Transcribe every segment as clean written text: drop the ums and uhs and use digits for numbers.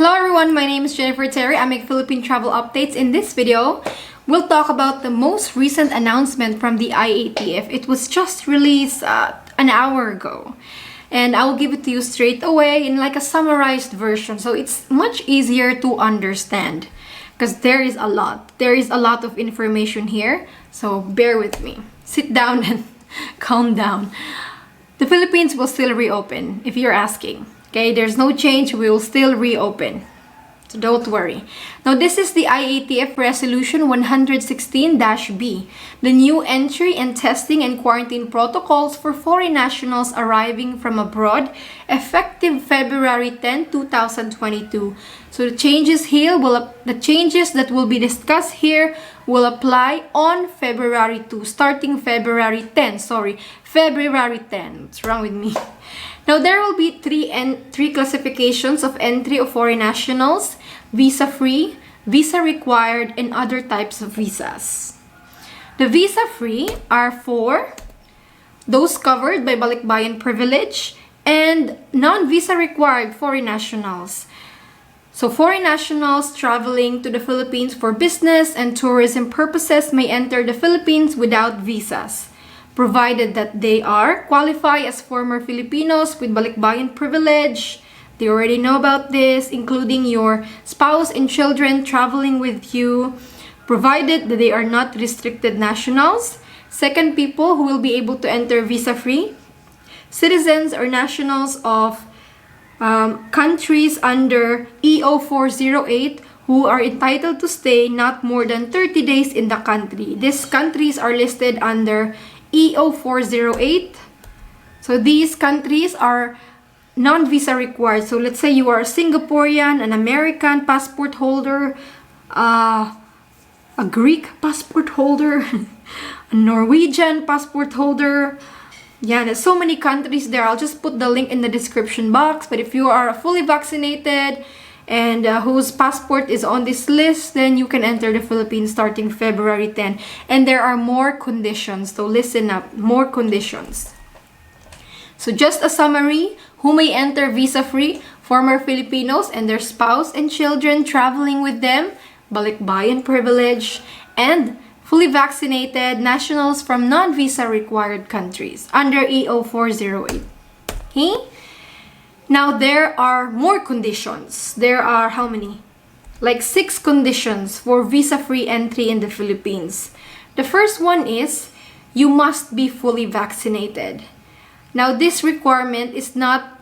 Hello everyone, my name is Jennifer Terri. I make Philippine Travel Updates. In this video, we'll talk about the most recent announcement from the Iatf. It was just released an hour ago. And I will give it to you straight away in like a summarized version. So it's much easier to understand because there is a lot. There is a lot of information here. So bear with me. Sit down and calm down. The Philippines will still reopen if you're asking. Okay, there's no change. We will still reopen. So don't worry. Now, this is the Iatf Resolution 116-B, the new entry and testing and quarantine protocols for foreign nationals arriving from abroad, effective February 10, 2022. So the changes that will be discussed here will apply on February 2, starting February 10. February 10. What's wrong with me? Now, there will be three classifications of entry of foreign nationals: visa-free, visa-required, and other types of visas. The visa-free are for those covered by balikbayan privilege and non-visa required foreign nationals. So, foreign nationals traveling to the Philippines for business and tourism purposes may enter the Philippines without visas, provided that they qualify as former Filipinos with balikbayan privilege. They already know about this, including your spouse and children traveling with you, provided that they are not restricted nationals. Second, people who will be able to enter visa-free: citizens or nationals of countries under EO 408 who are entitled to stay not more than 30 days in the country. These countries are listed under EO 408. So these countries are non-visa required. So let's say you are a Singaporean, an American passport holder, a Greek passport holder, a Norwegian passport holder. Yeah, there's so many countries there. I'll just put the link in the description box. But if you are fully vaccinated and whose passport is on this list, then you can enter the Philippines starting February 10. And there are more conditions, so listen up, more conditions. So just a summary: who may enter visa-free: former Filipinos and their spouse and children traveling with them, balikbayan privilege, and fully vaccinated nationals from non-visa required countries under EO 408. Okay? Now, there are more conditions. There are how many? Like 6 conditions for visa-free entry in the Philippines. The first one is you must be fully vaccinated. Now, this requirement is not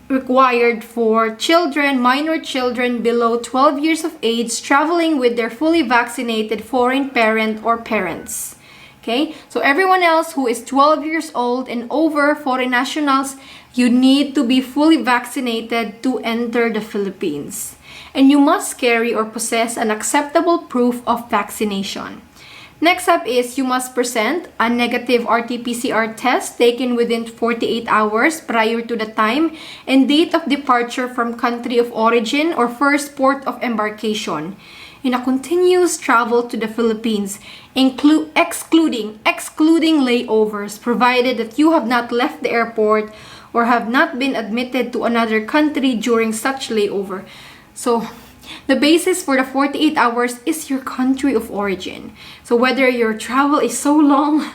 required for children, minor children below 12 years of age traveling with their fully vaccinated foreign parent or parents. Okay, so everyone else who is 12 years old and over, foreign nationals, you need to be fully vaccinated to enter the Philippines. And you must carry or possess an acceptable proof of vaccination. Next up is you must present a negative RT-PCR test taken within 48 hours prior to the time and date of departure from country of origin or first port of embarkation in a continuous travel to the Philippines, excluding layovers, provided that you have not left the airport or have not been admitted to another country during such layover. So, the basis for the 48 hours is your country of origin. So whether your travel is so long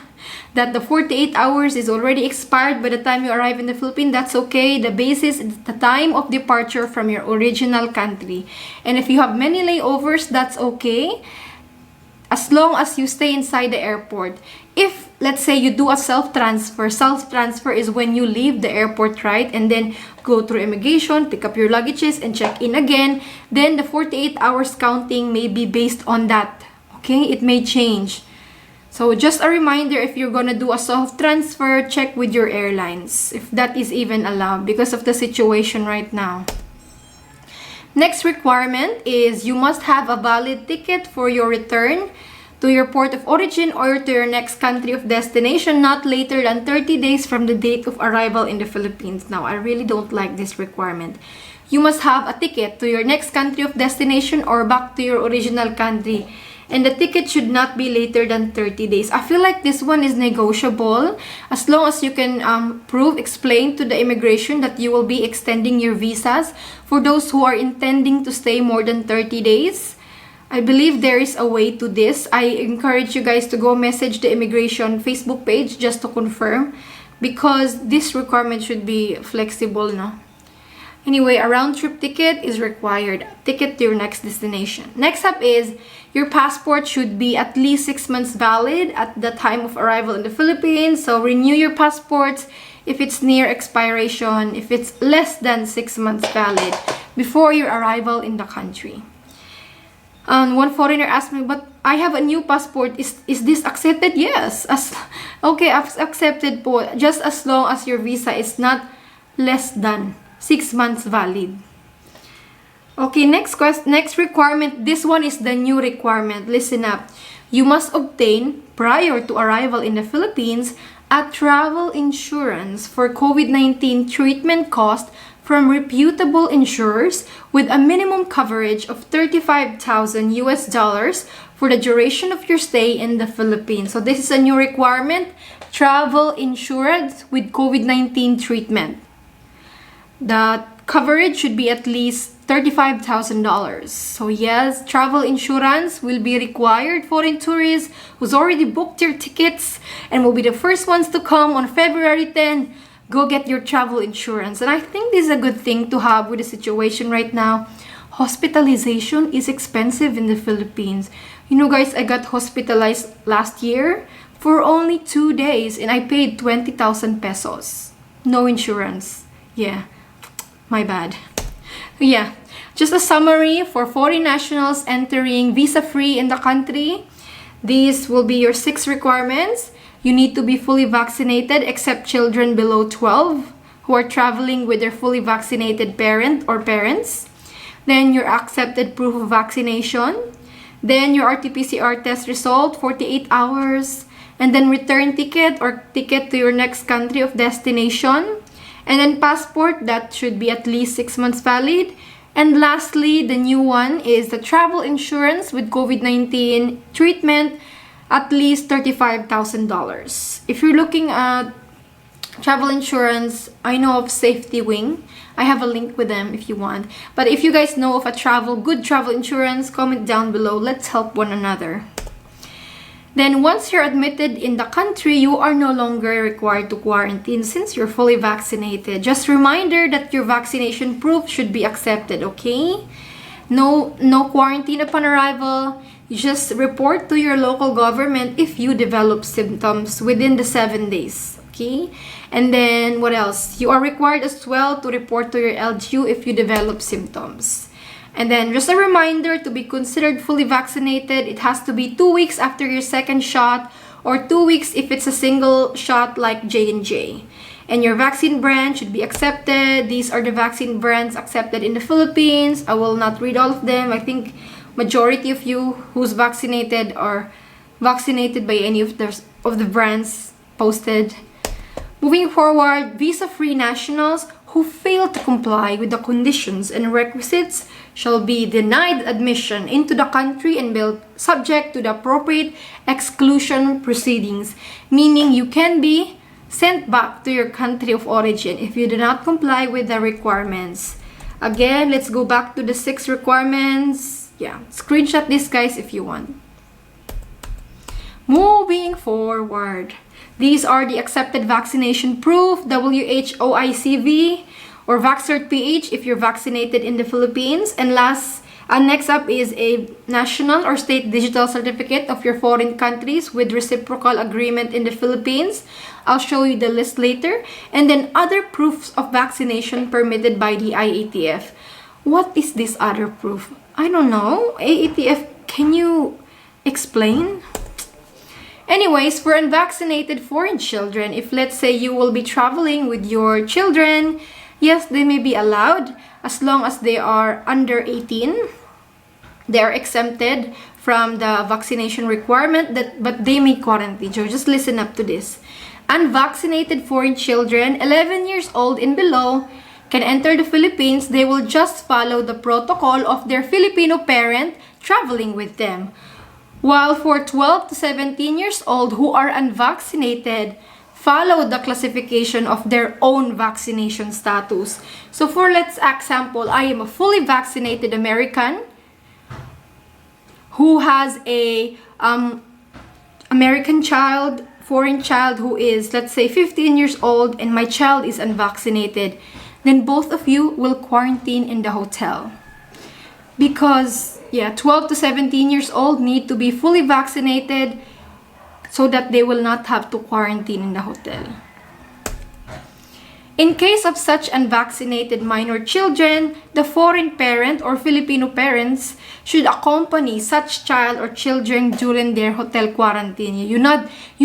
that the 48 hours is already expired by the time you arrive in the Philippines, that's okay. The basis is the time of departure from your original country. And if you have many layovers, that's okay, as long as you stay inside the airport. If, let's say, you do a self-transfer is when you leave the airport, right? And then go through immigration, pick up your luggages, and check in again. Then the 48 hours counting may be based on that. Okay? It may change. So just a reminder, if you're gonna do a self-transfer, check with your airlines if that is even allowed because of the situation right now. Next requirement is you must have a valid ticket for your return to your port of origin or to your next country of destination not later than 30 days from the date of arrival in the Philippines. Now, I really don't like this requirement. You must have a ticket to your next country of destination or back to your original country And the ticket should not be later than 30 days. I feel like this one is negotiable as long as you can explain to the immigration that you will be extending your visas for those who are intending to stay more than 30 days. I believe there is a way to this. I encourage you guys to go message the immigration Facebook page just to confirm, because this requirement should be flexible, no? Anyway, a round-trip ticket is required. Ticket to your next destination. Next up is your passport should be at least 6 months valid at the time of arrival in the Philippines. So renew your passports if it's near expiration, if it's less than 6 months valid before your arrival in the country. One foreigner asked me, but I have a new passport. Is this accepted? Yes. Okay, accepted po. Just as long as your visa is not less than 6 months valid. Okay, next requirement. This one is the new requirement. Listen up. You must obtain, prior to arrival in the Philippines, a travel insurance for COVID-19 treatment cost from reputable insurers with a minimum coverage of $35,000 for the duration of your stay in the Philippines. So this is a new requirement, travel insurance with COVID-19 treatment. The coverage should be at least $35,000. So yes, travel insurance will be required for foreign tourists who's already booked their tickets and will be the first ones to come on February 10. Go get your travel insurance. And I think this is a good thing to have with the situation right now. Hospitalization is expensive in the Philippines. You know guys, I got hospitalized last year for only 2 days and I paid 20,000 pesos. No insurance. Yeah, my bad. Yeah, just a summary for foreign nationals entering visa-free in the country. These will be your 6 requirements. You need to be fully vaccinated except children below 12 who are traveling with their fully vaccinated parent or parents. Then your accepted proof of vaccination. Then your RT-PCR test result, 48 hours. And then return ticket or ticket to your next country of destination. And then passport that should be at least 6 months valid. And lastly, the new one is the travel insurance with COVID-19 treatment, at least $35,000. If you're looking at travel insurance, I know of Safety Wing. I have a link with them if you want. But if you guys know of a good travel insurance, comment down below. Let's help one another. Then once you're admitted in the country, you are no longer required to quarantine since you're fully vaccinated. Just reminder that your vaccination proof should be accepted, okay? No quarantine upon arrival. You just report to your local government if you develop symptoms within the 7 days, okay? And then what else? You are required as well to report to your LGU if you develop symptoms. And then just a reminder, to be considered fully vaccinated, it has to be 2 weeks after your second shot or 2 weeks if it's a single shot like J&J. And your vaccine brand should be accepted. These are the vaccine brands accepted in the Philippines. I will not read all of them. I think majority of you who's vaccinated are vaccinated by any of the brands posted. Moving forward, visa-free nationals who fail to comply with the conditions and requisites shall be denied admission into the country and be subject to the appropriate exclusion proceedings, meaning you can be sent back to your country of origin if you do not comply with the requirements. Again, let's go back to the 6 requirements. Yeah, screenshot this guys if you want. Moving forward, these are the accepted vaccination proof, WHO-ICV or VaxCert-PH if you're vaccinated in the Philippines. And next up is a national or state digital certificate of your foreign countries with reciprocal agreement in the Philippines. I'll show you the list later. And then other proofs of vaccination permitted by the Iatf. What is this other proof? I don't know. Iatf, can you explain? Anyways, for unvaccinated foreign children, if let's say you will be traveling with your children, yes, they may be allowed as long as they are under 18. They are exempted from the vaccination requirement, but they may quarantine. So just listen up to this. Unvaccinated foreign children, 11 years old and below, can enter the Philippines. They will just follow the protocol of their Filipino parent traveling with them. While for 12 to 17 years old who are unvaccinated, follow the classification of their own vaccination status. So for let's example, I am a fully vaccinated American who has a American child, foreign child who is, let's say, 15 years old, and my child is unvaccinated. Then both of you will quarantine in the hotel. Because, 12 to 17 years old need to be fully vaccinated so that they will not have to quarantine in the hotel. In case of such unvaccinated minor children, the foreign parent or Filipino parents should accompany such child or children during their hotel quarantine. You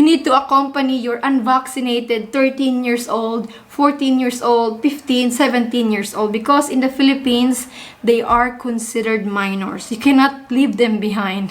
need to accompany your unvaccinated 13 years old, 14 years old, 15, 17 years old, because in the Philippines, they are considered minors. You cannot leave them behind.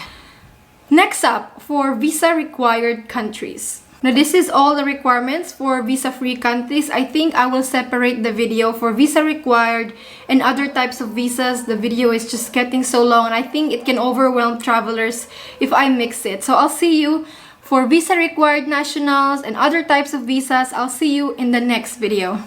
Next up, for visa-required countries. Now, this is all the requirements for visa-free countries. I think I will separate the video for visa-required and other types of visas. The video is just getting so long, and I think it can overwhelm travelers if I mix it. So I'll see you for visa-required nationals and other types of visas. I'll see you in the next video.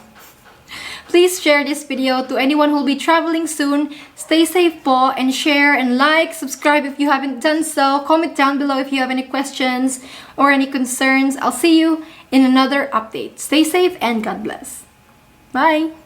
Please share this video to anyone who will be traveling soon. Stay safe po, and share and like, subscribe if you haven't done so. Comment down below if you have any questions or any concerns. I'll see you in another update. Stay safe and God bless. Bye!